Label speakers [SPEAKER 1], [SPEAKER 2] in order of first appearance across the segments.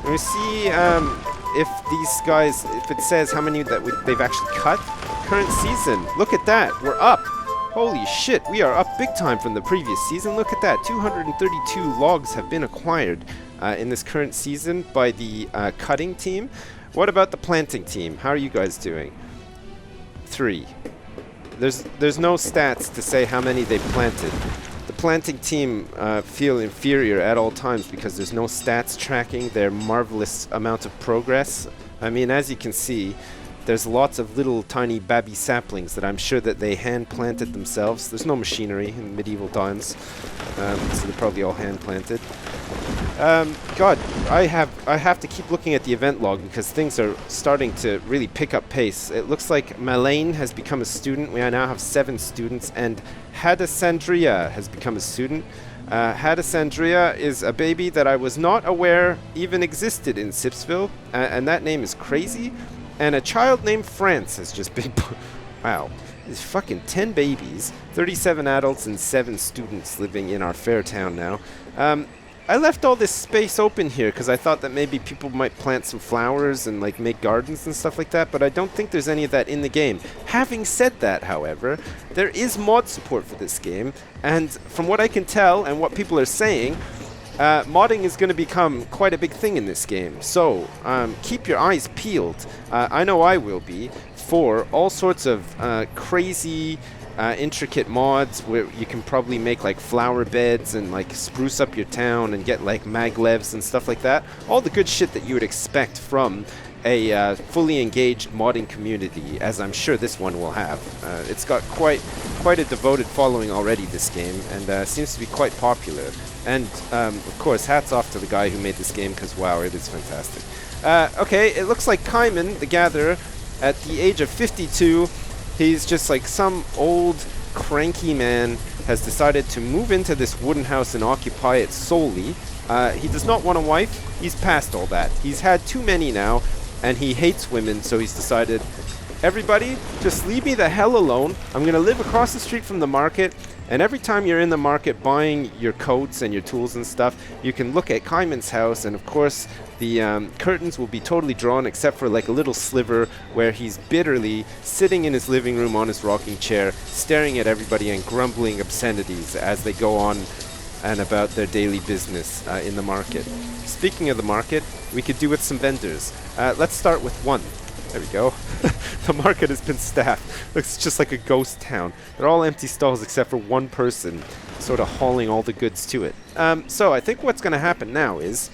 [SPEAKER 1] Let me see if these guys, if it says how many that they've actually cut. Current season. Look at that. We're up. Holy shit, we are up big time from the previous season. Look at that. 232 logs have been acquired in this current season by the cutting team. What about the planting team? How are you guys doing? 3. There's no stats to say how many they've planted. The planting team feel inferior at all times because there's no stats tracking their marvelous amount of progress. I mean, as you can see, there's lots of little tiny baby saplings that I'm sure that they hand planted themselves. There's no machinery in medieval times, so they're probably all hand planted. God, I have to keep looking at the event log because things are starting to really pick up pace. It looks like Malane has become a student. We now have 7 students, and Hadasandria has become a student. Hadasandria is a baby that I was not aware even existed in Sipsburgh, and that name is crazy. And a child named France has just been... Wow. There's fucking 10 babies, 37 adults, and 7 students living in our fair town now. I left all this space open here because I thought that maybe people might plant some flowers and like make gardens and stuff like that, but I don't think there's any of that in the game. Having said that, however, there is mod support for this game, and from what I can tell and what people are saying, modding is going to become quite a big thing in this game. So keep your eyes peeled. I know I will be, for all sorts of crazy intricate mods where you can probably make like flower beds and like spruce up your town and get like maglevs and stuff like that. All the good shit that you would expect from a fully engaged modding community, as I'm sure this one will have. It's got quite a devoted following already, this game, and seems to be quite popular. And of course, hats off to the guy who made this game, because wow, it is fantastic. Okay, it looks like Kaiman, the Gatherer, at the age of 52, he's just like some old cranky man, has decided to move into this wooden house and occupy it solely. He does not want a wife. He's past all that. He's had too many now, and he hates women, so he's decided, everybody, just leave me the hell alone. I'm going to live across the street from the market, and every time you're in the market buying your coats and your tools and stuff, you can look at Kaiman's house, and of course the curtains will be totally drawn except for like a little sliver where he's bitterly sitting in his living room on his rocking chair, staring at everybody and grumbling obscenities as they go on and about their daily business in the market. Speaking of the market, we could do with some vendors. Let's start with one. There we go. The market has been staffed. Looks just like a ghost town. They're all empty stalls except for one person sort of hauling all the goods to it. So I think what's going to happen now is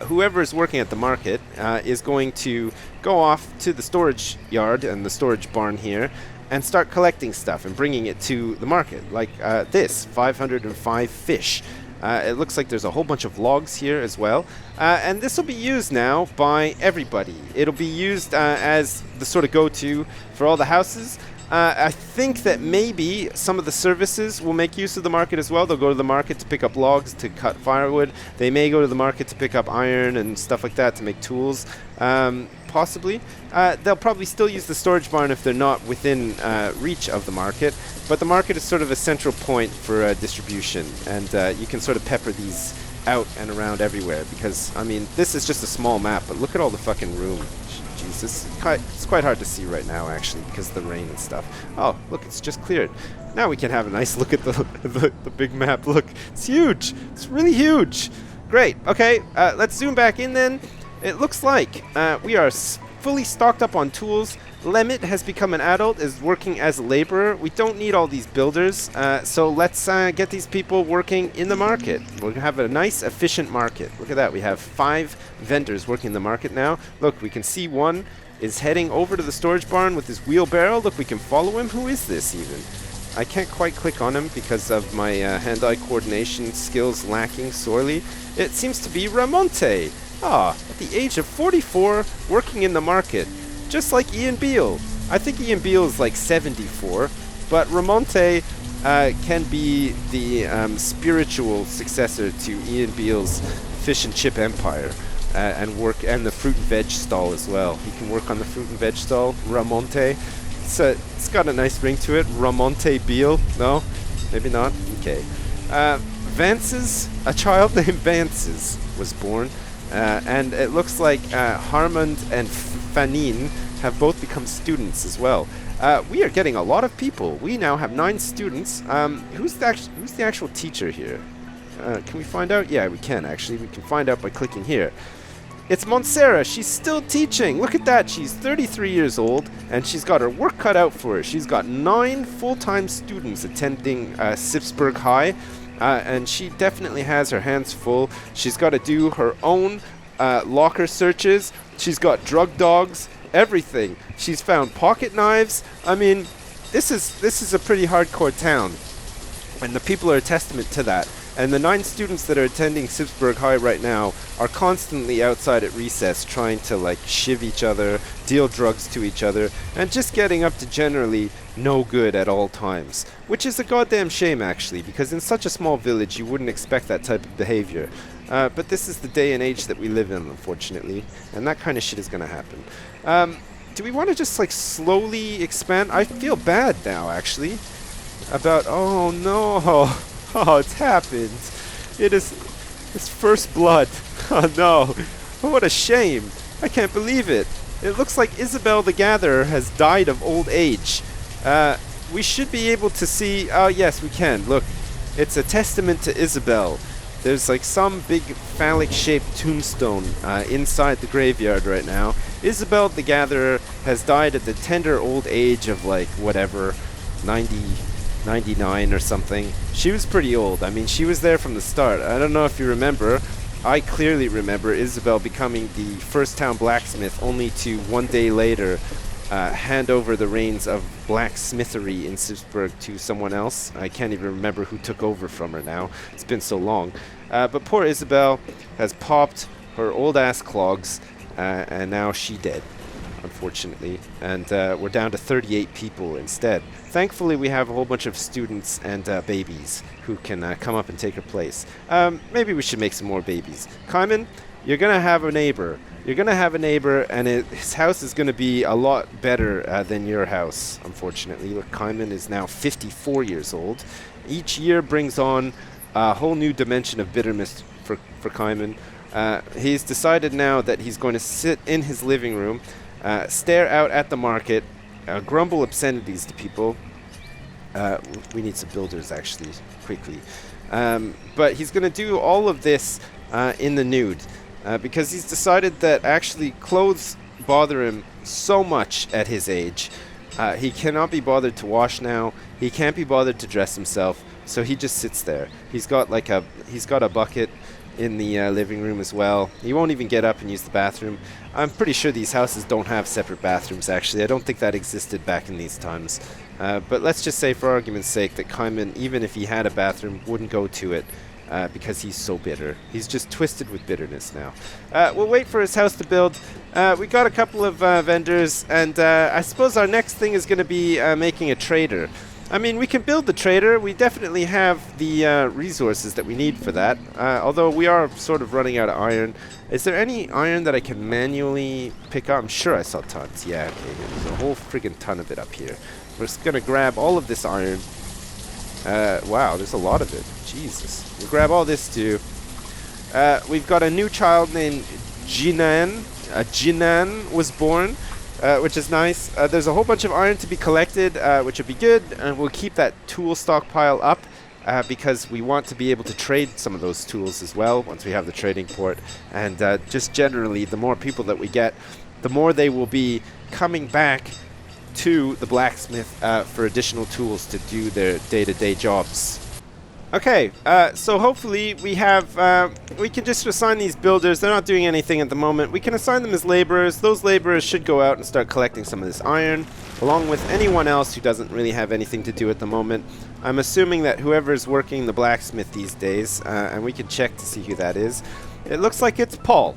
[SPEAKER 1] whoever is working at the market is going to go off to the storage yard and the storage barn here and start collecting stuff and bringing it to the market, like this 505 fish. It looks like there's a whole bunch of logs here as well, and this will be used now by everybody. It'll be used as the sort of go-to for all the houses. I think that maybe some of the services will make use of the market as well. They'll go to the market to pick up logs, to cut firewood. They may go to the market to pick up iron and stuff like that to make tools, possibly. They'll probably still use the storage barn if they're not within reach of the market. But the market is sort of a central point for distribution, and you can sort of pepper these out and around everywhere because, I mean, this is just a small map, but look at all the fucking room. Jesus, it's quite hard to see right now, actually, because of the rain and stuff. Oh, look, it's just cleared. Now we can have a nice look at the big map. Look, it's huge. It's really huge. Great. Okay, let's zoom back in then. It looks like we are fully stocked up on tools. Lemit has become an adult, is working as a laborer. We don't need all these builders, so let's get these people working in the market. We're going to have a nice, efficient market. Look at that. We have 5 vendors working in the market now. Look, we can see one is heading over to the storage barn with his wheelbarrow. Look, we can follow him. Who is this even? I can't quite click on him because of my hand-eye coordination skills lacking sorely. It seems to be Ramonte. Ah, at the age of 44, working in the market. Just like Ian Beale. I think Ian Beale is like 74, but Ramonte can be the spiritual successor to Ian Beale's fish and chip empire and work, and the fruit and veg stall as well. He can work on the fruit and veg stall, Ramonte. It's got a nice ring to it. Ramonte Beale? No? Maybe not? Okay. Vances, a child named Vances was born. And it looks like Harmond and Fanine have both become students as well. We are getting a lot of people. We now have 9 students. Who's the actual teacher here? Can we find out? Yeah, we can actually. We can find out by clicking here. It's Montserrat. She's still teaching. Look at that. She's 33 years old, and she's got her work cut out for her. She's got 9 full-time students attending Sipsburgh High, and she definitely has her hands full. She's got to do her own locker searches. She's got drug dogs, everything. She's found pocket knives. I mean, this is a pretty hardcore town, and the people are a testament to that. And the 9 students that are attending Sipsburgh High right now are constantly outside at recess trying to like shiv each other, deal drugs to each other, and just getting up to generally no good at all times. Which is a goddamn shame actually, because in such a small village you wouldn't expect that type of behavior. But this is the day and age that we live in, unfortunately, and that kind of shit is going to happen. Do we want to just like slowly expand? I feel bad now actually about, oh no. Oh, it's happened. It is first blood. Oh no. Oh, what a shame. I can't believe it. It looks like Isabel the Gatherer has died of old age. We should be able to see... Oh, yes, we can. Look, it's a testament to Isabel. There's like some big phallic-shaped tombstone inside the graveyard right now. Isabel the Gatherer has died at the tender old age of like, whatever, 99 or something. She was pretty old. I mean, she was there from the start. I don't know if you remember. I clearly remember Isabel becoming the first town blacksmith, only to one day later hand over the reins of blacksmithery in Sipsburgh to someone else. I can't even remember who took over from her now. It's been so long. But poor Isabel has popped her old ass clogs, and now she dead, unfortunately. And we're down to 38 people instead. Thankfully, we have a whole bunch of students and babies who can come up and take her place. Maybe we should make some more babies. Kaiman, you're going to have a neighbor. You're going to have a neighbor, and his house is going to be a lot better than your house, unfortunately. Look, Kaiman is now 54 years old. Each year brings on a whole new dimension of bitterness for Kaiman. He's decided now that he's going to sit in his living room, stare out at the market, grumble obscenities to people. We need some builders, actually, quickly. But he's going to do all of this in the nude, because he's decided that actually clothes bother him so much at his age. He cannot be bothered to wash now. He can't be bothered to dress himself, so he just sits there. He's got a bucket in the living room as well. He won't even get up and use the bathroom. I'm pretty sure these houses don't have separate bathrooms, actually. I don't think that existed back in these times. But let's just say, for argument's sake, that Kaiman, even if he had a bathroom, wouldn't go to it because he's so bitter. He's just twisted with bitterness now. We'll wait for his house to build. We got a couple of vendors, and I suppose our next thing is going to be making a trader. I mean, we can build the trader. We definitely have the resources that we need for that. Although we are sort of running out of iron. Is there any iron that I can manually pick up? I'm sure I saw tons. Yeah, okay. There's a whole friggin' ton of it up here. We're just going to grab all of this iron. Wow, there's a lot of it. Jesus. We'll grab all this too. We've got a new child named Jinan. Jinan was born. Which is nice. There's a whole bunch of iron to be collected, which would be good, and we'll keep that tool stockpile up because we want to be able to trade some of those tools as well once we have the trading port. And just generally, the more people that we get, the more they will be coming back to the blacksmith for additional tools to do their day-to-day jobs. Okay, so hopefully we can just assign these builders. They're not doing anything at the moment. We can assign them as laborers. Those laborers should go out and start collecting some of this iron, along with anyone else who doesn't really have anything to do at the moment. I'm assuming that whoever's working the blacksmith these days, and we can check to see who that is. It looks like it's Paul.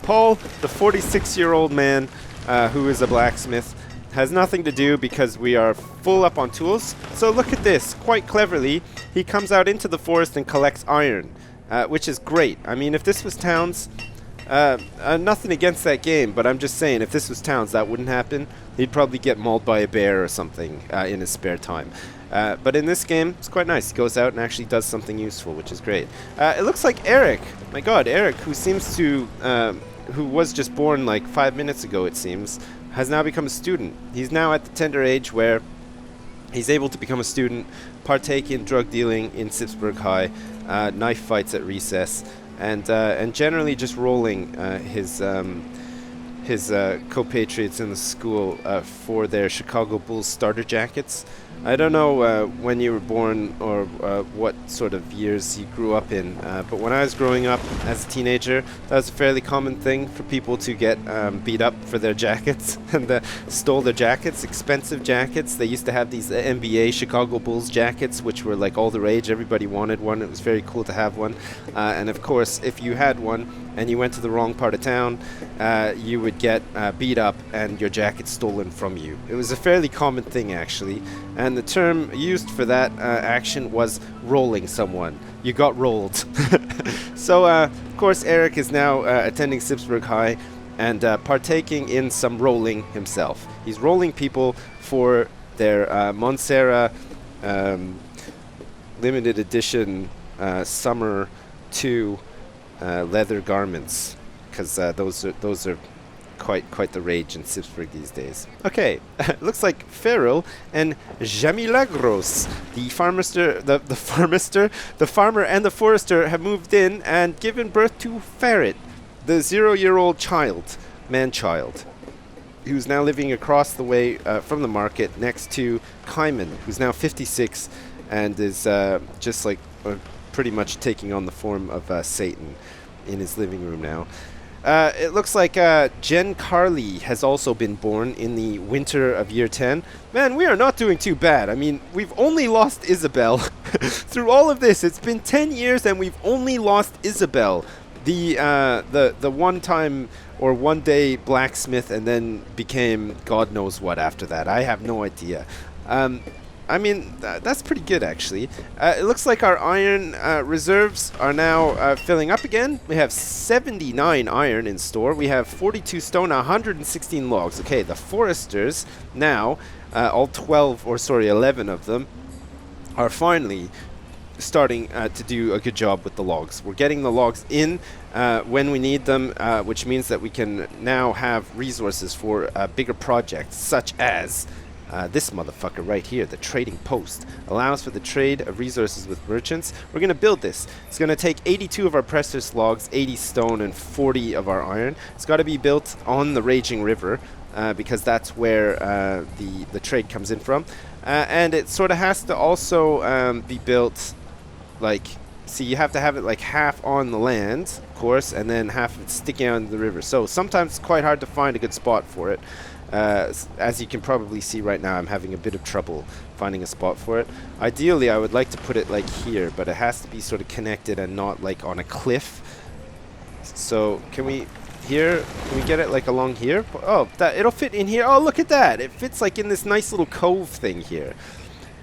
[SPEAKER 1] Paul, the 46-year-old man who is a blacksmith, has nothing to do because we are full up on tools. So look at this. Quite cleverly, he comes out into the forest and collects iron, which is great. I mean, if this was towns, nothing against that game, but I'm just saying, if this was towns, that wouldn't happen. He'd probably get mauled by a bear or something in his spare time. But in this game, it's quite nice. He goes out and actually does something useful, which is great. It looks like Eric, my god, Eric, who seems to, who was just born like 5 minutes ago, it seems, has now become a student. He's now at the tender age where he's able to become a student, partake in drug dealing in Sipsburgh High, knife fights at recess, and generally just rolling his compatriots in the school for their Chicago Bulls starter jackets. I don't know when you were born or what sort of years you grew up in, but when I was growing up as a teenager, that was a fairly common thing for people to get beat up for their jackets and stole their jackets, expensive jackets. They used to have these NBA Chicago Bulls jackets, which were like all the rage. Everybody wanted one. It was very cool to have one. And of course, if you had one and you went to the wrong part of town, you would get beat up and your jacket stolen from you. It was a fairly common thing, actually. And the term used for that action was rolling someone. You got rolled. So, of course, Eric is now attending Sipsburgh High and partaking in some rolling himself. He's rolling people for their Montserrat limited edition Summer 2 leather garments, because those are quite the rage in Sipsburgh these days. Okay, looks like Feral and Jamilagros, the farmer and the forester have moved in and given birth to Ferret, the 0-year-old man-child, who's now living across the way from the market next to Kaiman, who's now 56 and is just like pretty much taking on the form of Satan in his living room now. It looks like Jen Carly has also been born in the winter of year 10. Man, we are not doing too bad. I mean, we've only lost Isabel. Through all of this, it's been 10 years and we've only lost Isabel. The one-time or one-day blacksmith and then became God knows what after that. I have no idea. I mean, that's pretty good, actually. It looks like our iron reserves are now filling up again. We have 79 iron in store. We have 42 stone, 116 logs. Okay, the foresters now, all 11 of them, are finally starting to do a good job with the logs. We're getting the logs in when we need them, which means that we can now have resources for bigger projects, such as this motherfucker right here, the trading post, allows for the trade of resources with merchants. We're going to build this. It's going to take 82 of our precious logs, 80 stone, and 40 of our iron. It's got to be built on the raging river because that's where the trade comes in from. And it sort of has to also be built like, see, you have to have it like half on the land, of course, and then half of it sticking out into the river. So sometimes it's quite hard to find a good spot for it. As you can probably see right now, I'm having a bit of trouble finding a spot for it. Ideally, I would like to put it like here, but it has to be sort of connected and not like on a cliff. So can we get it like along here? Oh, it'll fit in here. Oh, look at that. It fits like in this nice little cove thing here.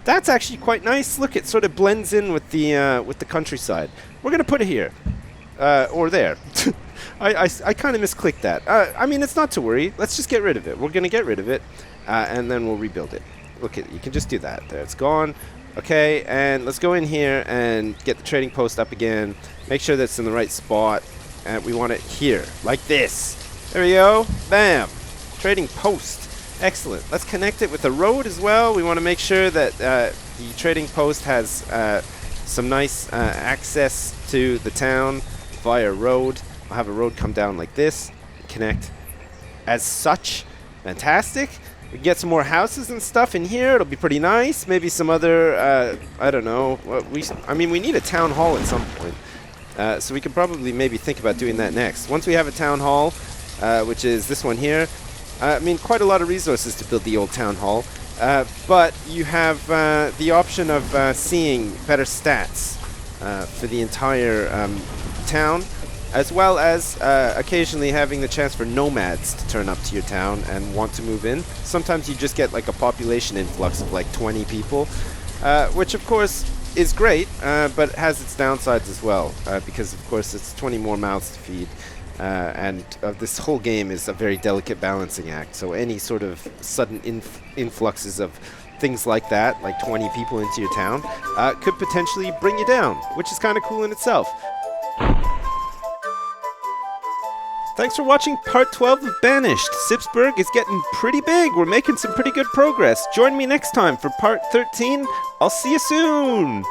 [SPEAKER 1] That's actually quite nice. Look, it sort of blends in with the countryside. We're going to put it here. Or there. I kind of misclicked that. I mean, it's not to worry. Let's just get rid of it. We're going to get rid of it, and then we'll rebuild it. Look, you can just do that. There, it's gone. Okay, and let's go in here and get the trading post up again. Make sure that's in the right spot. And we want it here, like this. There we go. Bam. Trading post. Excellent. Let's connect it with the road as well. We want to make sure that the trading post has some nice access to the town via road. I'll have a road come down like this, connect as such. Fantastic. We can get some more houses and stuff in here. It'll be pretty nice. Maybe some other, I don't know. I mean, we need a town hall at some point. So we could probably maybe think about doing that next. Once we have a town hall, which is this one here, I mean, quite a lot of resources to build the old town hall. But you have the option of seeing better stats for the entire town, as well as occasionally having the chance for nomads to turn up to your town and want to move in. Sometimes you just get like a population influx of like 20 people, which of course is great, but has its downsides as well, because of course it's 20 more mouths to feed. And this whole game is a very delicate balancing act, so any sort of sudden influxes of things like that, like 20 people into your town, could potentially bring you down, which is kind of cool in itself. Thanks for watching part 12 of Banished. Sipsburgh is getting pretty big. We're making some pretty good progress. Join me next time for part 13. I'll see you soon!